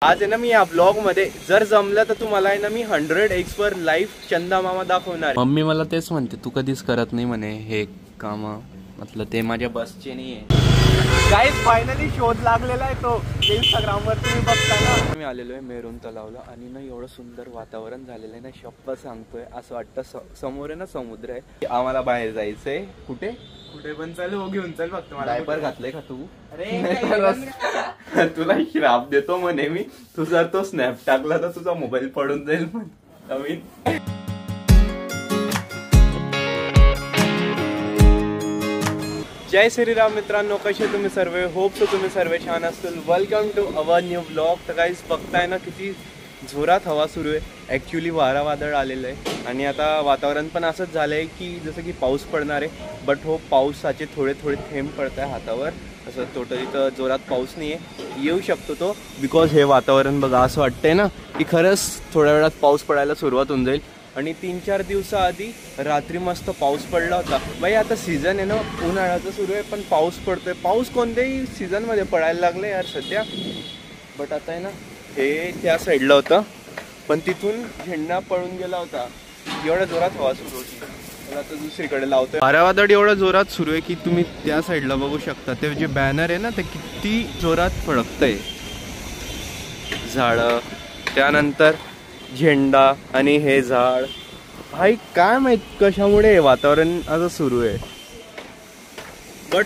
आज आहे ना मी या ब्लॉग मध्ये जर जमलं तर तुम्हाला आहे ना मी 100x वर लाईव्ह चंदा मामा दाखवणार. मम्मी मला तेच म्हणते तू कधीच करत नाही म्हणे हे काम, म्हटलं ते माझ्या बसचे नाहीये. गाईज फायनली शोध लागलेला आहे तो इंस्टाग्राम वर तुम्ही बघता ना. मी आलेलो आहे मेरून तलावला आणि ना एवढं सुंदर वातावरण झालेलं आहे ना, शप्पथ सांगतोय असं वाटतं समोर आहे ना समुद्र आहे. आम्हाला बाहेर जायचंय. कुठे कुठे पण चल हो, घेऊन चल. फक्त मला डायपर घातलंय का तू? अरे तुला श्राप देतो म्हणे मी, तू जर तो स्नॅप टाकला तर तुझा मोबाईल पडून जाईल म्हण. नवीन जय श्रीराम मित्रांनो, कसे तुम्ही सर्व? होप सो तुम्ही सर्व छान असतील. Welcome to our new blog. तर काहीच बघताय ना किती जोरात हवा सुरू आहे. ॲक्च्युली वारा वादळ आलेलं आहे आणि आता वातावरण पण असंच झालं आहे की जसं की पाऊस पडणार आहे. बट हो, पावसाचे थोडे थोडे थेंब पडत आहे हातावर. असं टोटली तर जोरात पाऊस नाही आहे, येऊ शकतो तो. बिकॉज हे वातावरण बघा असं वाटतंय ना की खरंच थोड्या वेळात पाऊस पडायला सुरुवात होऊन जाईल. आणि 3-4 दिवसाआधी रात्री मस्त पाऊस पडला होता. बाई आता सीझन आहे ना उन्हाळ्याचं सुरू आहे पण पाऊस पडतोय. पाऊस कोणत्याही सीझनमध्ये पडायला लागले यार सध्या. बट आता आहे ना हे त्या साईडला होतं पण तिथून झेंडा पळून गेला होता. एवढ्या जोरात हवा सुरू होती. मला आता दुसरीकडे लावतोय. वारावादळ एवढ्या जोरात सुरू आहे की तुम्ही त्या साईडला बघू शकता. ते जे बॅनर आहे ना ते किती जोरात फडकतंय. झाडं, त्यानंतर झेंडा आणि हे झाड. भाई काय माहित कशामुळे हे वातावरण असं सुरू आहे. बट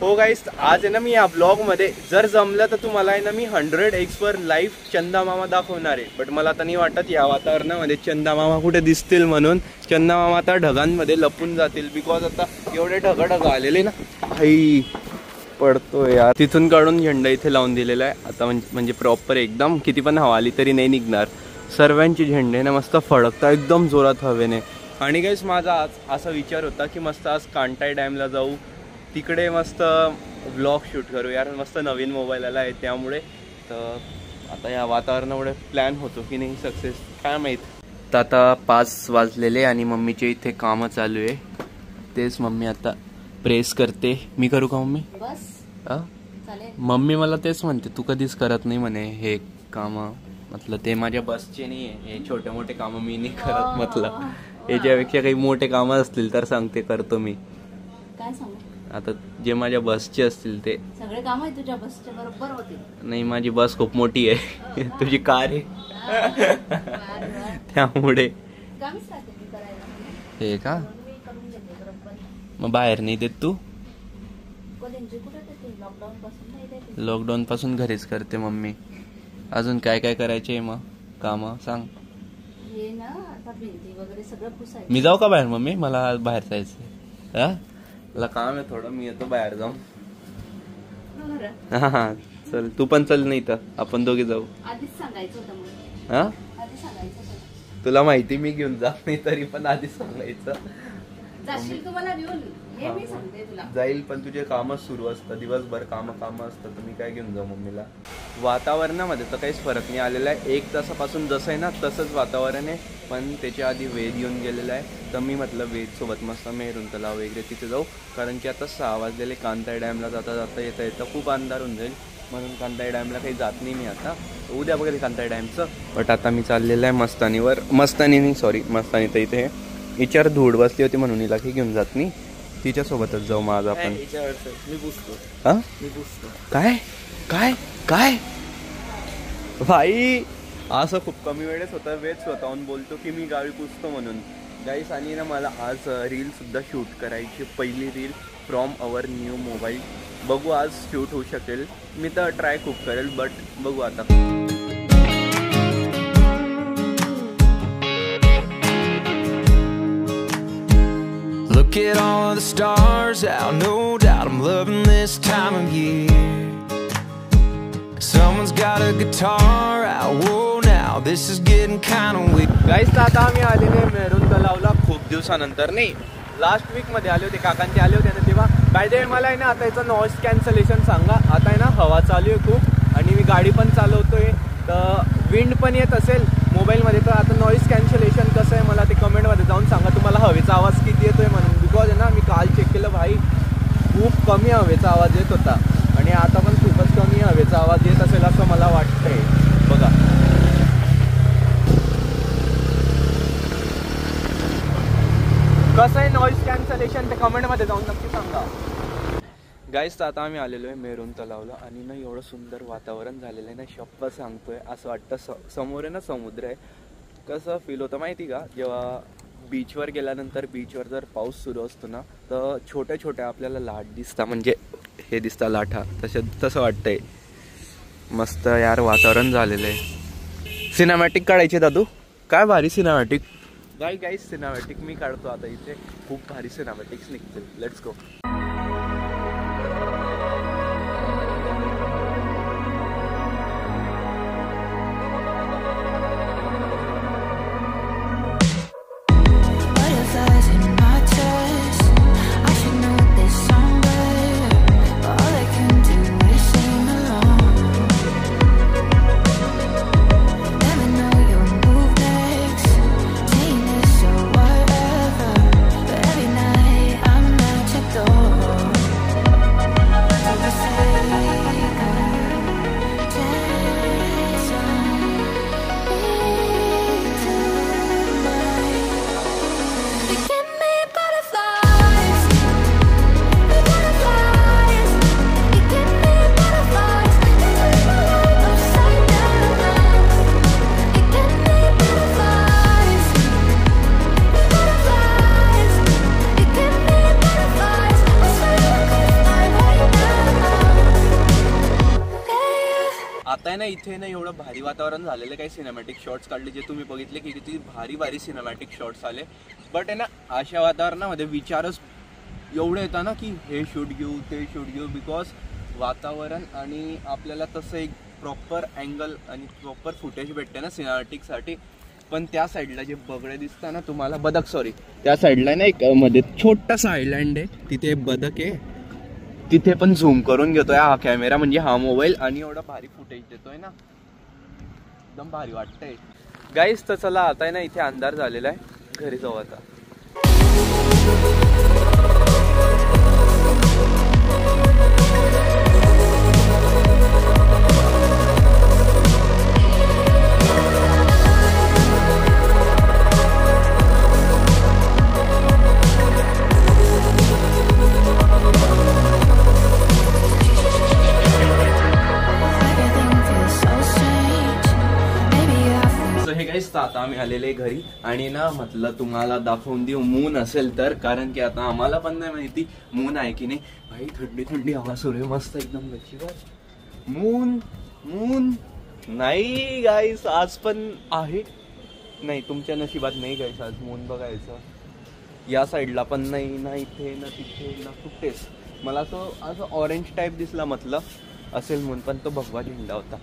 हो गाईस, आज आहे ना मी या ब्लॉग मध्ये जर जमलं तर तुम्हाला आहे ना मी 100x वर लाईव्ह चंदा मामा दाखवणार आहे. बट मला आता नाही वाटत या वातावरणामध्ये चंदा मामा कुठे दिसतील म्हणून. चंदा मामा आता ढगांमध्ये लपून जातील. बिकॉज आता एवढे ढग आलेले ना. भाई पडतोय यार. तिथून काढून झेंडा इथे लावून दिलेला आहे आता. म्हणजे प्रॉपर एकदम किती पण हवा आली तरी नाही निघणार. सर्वांचे झेंडे ना मस्त फडकता एकदम जोरात हवेने. आणि गाईस माझा आज असा विचार होता की मस्त आज कांटाई डॅमला जाऊ, तिकडे मस्त व्लॉग शूट करू यार. मस्त नवीन मोबाईल आला आहे त्यामुळे. तर आता या वातावरणामुळे प्लॅन होतो की नाही सक्सेस काय माहीत. तर आता 5 वाजलेले आणि मम्मीचे इथे कामं चालू आहे. तेच मम्मी आता प्रेस करते. मी करू का मम्मी? बस मम्मी मला तेच म्हणते तू कधीच करत नाही म्हणे हे काम, म्हटलं ते माझ्या बसचे नाही आहे. हे छोटे मोठे कामं मी नाही करत. म्हटलं याच्यापेक्षा काही मोठे कामं असतील तर सांगते करतो मी. काय सांगू आता जे माझ्या बसचे असतील ते सगळे काम आहे तुझ्या बसचे बरोबर होते. नाही माझी बस खूप मोठी आहे. तुझी कार आहे त्यामुळे हे का मग बाहेर नाही देत तू? लॉकडाऊन पासून घरीच करते मम्मी. अजून काय काय करायचे मग काम सांग. मी जाऊ का बाहेर मम्मी? मला बाहेर जायचंय. मला काम आहे थोडं, मी येतो बाहेर जाऊन. हा चल तू पण चल, नाही तर आपण दोघे जाऊ. हा तुला माहिती मी घेऊन जात नाही तरी पण आधीच सांगायचं. जाईल पण तुझे कामच सुरू असतं दिवसभर. काम असतं तर मी काय घेऊन जाऊ मम्मीला. वातावरणामध्ये तर काहीच फरक नाही आलेला आहे. 1 तासापासून जसं आहे ना तसंच वातावरण आहे. पण त्याच्या आधी वेद येऊन गेलेला आहे. तर मी म्हटलं वेद सोबत मस्त मेरून तलाव वगैरे तिथे जाऊ. कारण की आता 6 वाजलेले. कांताई डॅमला जाता येता खूप अंधार होऊन जाईल म्हणून कांताई डॅमला काही जात नाही मी आता. उद्या बघेल कांताई डॅमचं. बट आता मी चाललेलं आहे मस्तानीवर. मस्तानी तर इथे हिच्यावर धूळ बसली होती म्हणून हिला काही घेऊन जात नाही. तिच्यासोबतच जाऊ मग आज आपण. काय काय काय भाई असं खूप कमी वेळेस होता. वेळ स्वतःहून बोलतो की मी गावी पुसतो म्हणून. गाईस आणि ना मला आज रील सुद्धा शूट करायची. पहिली reel from our new mobile. बघू आज शूट होऊ शकेल. मी तर ट्राय खूप करेल बट बघू आता. Look at all the stars out, no doubt I'm loving this time of year. Someone's got a guitar out, whoa now this is getting kind of weird. Guys, आता आम्ही आलेले मेरून तलावला खूप दिवसानंतर. नाही लास्ट वीक मध्ये आले होते, काकांचे आले होते ना तेव्हा. बाय द वे मला आहे ना आता याचं नॉइस कॅन्सलेशन सांगा. आता आहे ना हवा चालू आहे खूप आणि मी गाडी पण चालवतोय तर विंड पण येत असेल मोबाईलमध्ये. तर आता नॉइस कॅन्सलेशन कसं आहे मला ते कमेंटमध्ये जाऊन सांगा. तुम्हाला हवेचा आवाज किती येतोय म्हणून. बिकॉज आहे ना मी काल चेक केलं भाई खूप कमी हवेचा आवाज येत होता आणि आता पण खूपच कमी हवेचा आवाज येत असेल असं मला वाटतं. स्टेशन ते कमेंट मध्ये जाऊन नक्की सांगा. गाईस तर आता आम्ही आलेलो आहे मेरून तलावला आणि ना एवढं सुंदर वातावरण झालेलं आहे ना, शप्प सांगतोय. असं वाटतं समोर आहे ना समुद्र आहे. कसं फील होतं माहिती का, जेव्हा बीचवर गेल्यानंतर बीचवर जर पाऊस सुरू असतो ना तर छोट्या छोट्या आपल्याला लाट दिसतात, म्हणजे हे दिसतात लाटा, तसं वाटतंय. मस्त यार वातावरण झालेलं आहे. सिनेमॅटिक काढायचे दादू, काय भारी सिनेमॅटिक. गाईस सिनेमॅटिक मी काढतो आता इथे, खूप भारी सिनेमॅटिक्स निघतील. Let's go. आता ना इथे ना एवढं भारी वातावरण झालेलं, काही सिनेमॅटिक शॉट्स काढले जे तुम्ही बघितले की किती भारी भारी सिनेमॅटिक शॉट्स आले. बट आहे ना अशा वातावरणामध्ये विचारच एवढे येतात ना की हे शूट घेऊ ते शूट घेऊ, बिकॉज वातावरण आणि आपल्याला तसं एक प्रॉपर अँगल आणि प्रॉपर फुटेज भेटते ना सिनेमॅटिकसाठी. पण त्या साईडला जे बगडे दिसतात ना तुम्हाला, बदक सॉरी, त्या साईडला ना एक मध्ये छोटासा आयलँड आहे, तिथे बदक आहे. तिथे पण झूम करून घेतोय हा कॅमेरा, म्हणजे हा मोबाईल, आणि एवढा भारी फुटेज देतोय ना, एकदम भारी वाटतंय. गाईस तर चला आता आहे ना इथे अंधार झालेला आहे, घरी जाऊ आता. आता आम्ही आलेले घरी आणि ना म्हटलं तुम्हाला दाखवून देऊ मून असेल तर, कारण की आता आम्हाला पण नाही माहिती मून आहे की नाही. भाई थंडी थंडी हवा सुरू आहे, मस्त एकदम गच्चीवर मून. मून नाही गाईस आज पण आहे, नाही तुमच्या नशिबात नाही गाईस आज मून बघायचं. या साईडला पण नाही, ना इथे ना तिथे ना कुठेच. मला असं ऑरेंज टाईप दिसला, म्हटलं असेल मून, पण तो भगवा झेंडा होता.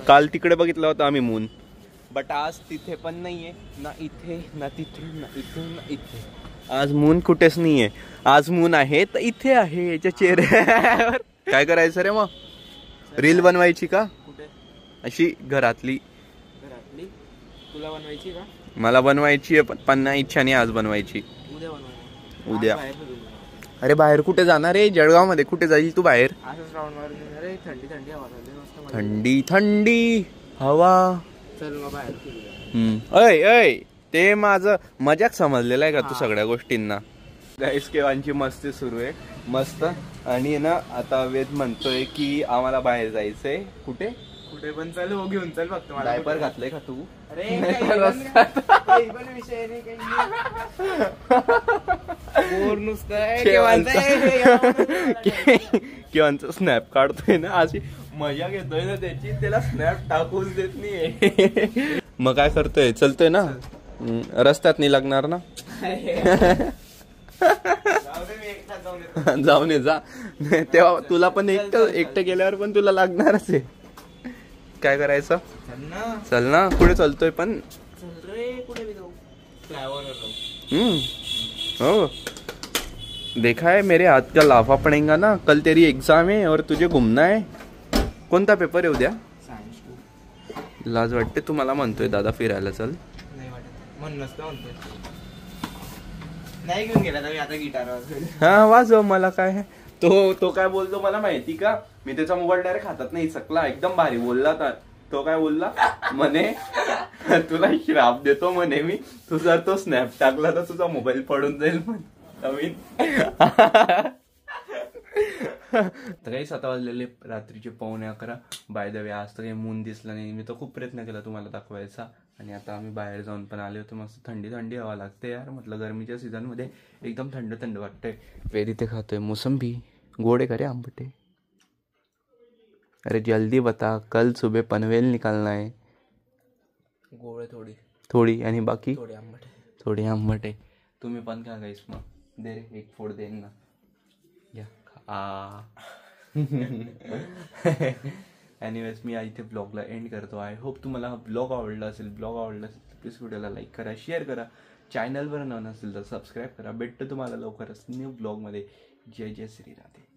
काल तिकडे बघितला होता आम्ही मून, बट आज तिथे पण नाहीये, ना इथे ना तिथे ना इथे ना इथे. आज मून कुठेच नाहीये. आज मून आहे तर इथे आहे, याच्या चेहऱ्यावर. काय करायचं रे मग, रील बनवायची का कुठे, अशी घरातली तुला बनवायची का? मला बनवायची आहे, पण नाही इच्छा नाही आज बनवायची. उद्या अरे बाहेर कुठे जाणार आहे, जळगाव मध्ये कुठे जाईल तू बाहेर? थंडी थंडी हवा. अय ते माझं मजाक समजलेलं आहे का तू सगळ्या गोष्टींना? गाईस केवांची मस्ती सुरू आहे मस्त. आणि ना आता वेद म्हणतोय की आम्हाला बाहेर जायचंय. कुठे कुठे पण चल, हो घेऊन चल. फक्त मला डायपर घातलंय का तू? अरे विषय नाही केवांचा स्नॅप काढतोय ना, अशी मजा घेतोय ना त्याची, त्याला स्नॅप टाकूच देत नाही. मग काय करतोय, चलतोय ना रस्त्यात नाही लागणार ना. जाऊन ये जा, तेव्हा तुला पण एकटं गेल्यावर पण तुला लागणारच आहे. काय करायचं, चल ना. कुठे चलतोय पण? हो देखा है मेरे हाथ का लाफा पड़ेगा ना, कल तेरी एग्जाम है और तुझे घूमना है. कोणता पेपर आहे उद्या? लाज वाटते तुम्हाला म्हणतोय दादा फिरायला चल. नाही घेऊन गेला आता गिटारवर. हा वाजव, मला काय तो काय बोलतो मला माहिती का, मी त्याचा मोबाईल डायरेक्ट हातात नाही सकला. एकदम भारी बोलला. तो काय बोलला म्हणे, तुला श्राप देतो म्हणे मी, तू जर तो स्नॅप टाकला तर तुझा मोबाईल पडून जाईल म्हणे. नवीन तर काही 7 वाजलेले रात्रीचे 11:15. बाय द वे आज तर काही मून दिसला नाही. मी तर खूप प्रयत्न केला तुम्हाला दाखवायचा. आणि आता आम्ही बाहेर जाऊन पण आले होते. मस्त थंडी थंडी हवा लागते यार. म्हटलं गरमीच्या सीझनमध्ये एकदम थंड थंड वाटतंय. वेर इथे खातोय मोसंबी. गोडे करे आंबटे. अरे जल्दी बता, कल सुबह पनवेल निकालना है. गोळे थोडी आणि बाकी थोडे आंबट आहे. तुम्ही पण खा गाईस. मग दे रे, एक फोड देईन ना. या एनिवेज मी इथे ब्लॉगला एंड करतो. आय होप तुम्हाला हा ब्लॉग आवडला असेल. ब्लॉग आवडला असेल तर प्लीज व्हिडिओला लाईक करा, शेअर करा. चॅनलवर नवीन असेल तर सबस्क्राईब करा. भेटतो तुम्हाला लवकरच न्यू ब्लॉगमध्ये. जय जय श्री राधे.